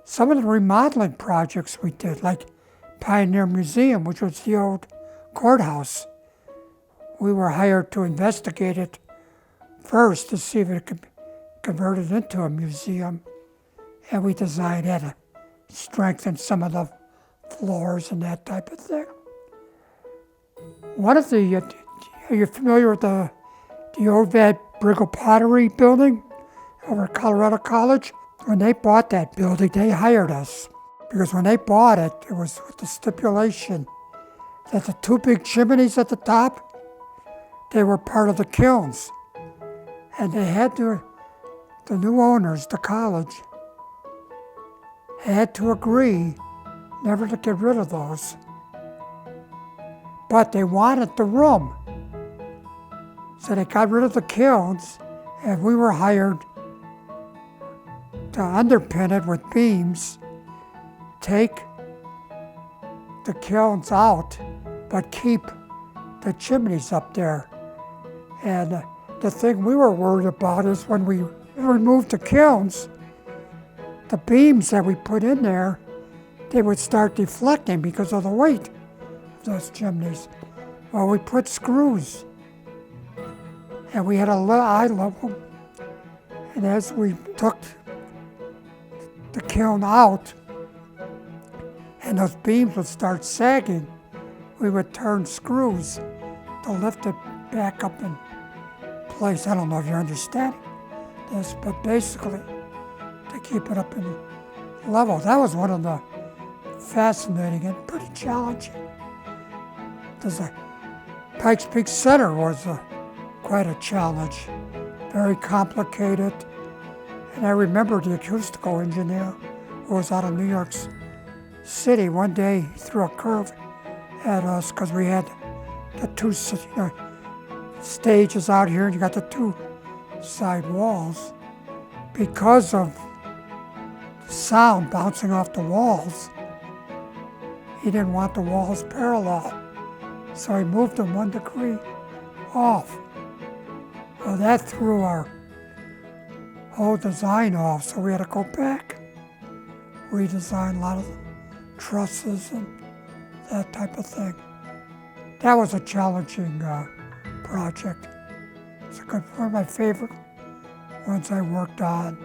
Some of the remodeling projects we did, like Pioneer Museum, which was the old courthouse, we were hired to investigate it first to see if it could be converted into a museum. And we designed it to strengthen some of the floors and that type of thing. One of the, are you familiar with the old Briggle Pottery Building over at Colorado College? When they bought that building, they hired us. Because when they bought it, it was with the stipulation that the two big chimneys at the top, they were part of the kilns. And they had to, the new owners, the college, had to agree never to get rid of those. But they wanted the room. So they got rid of the kilns, and we were hired to underpin it with beams, take the kilns out, but keep the chimneys up there. And the thing we were worried about is when we removed the kilns, the beams that we put in there, they would start deflecting because of the weight of those chimneys. Well, we put screws, and we had a eye level, and as we took the kiln out, and those beams would start sagging, we would turn screws to lift it back up in place. I don't know if you're understanding this, but basically to keep it up in level. That was one of the fascinating and pretty challenging. There's a Pikes Peak Center was quite a challenge, very complicated. And I remember the acoustical engineer who was out of New York City. One day he threw a curve at us because we had the two stages out here and you got the two side walls. Because of sound bouncing off the walls, he didn't want the walls parallel. So he moved them 1 degree off. Well, that threw our whole design off, so we had to go back, redesign a lot of the trusses and that type of thing. That was a challenging project. It's one of my favorite ones I worked on.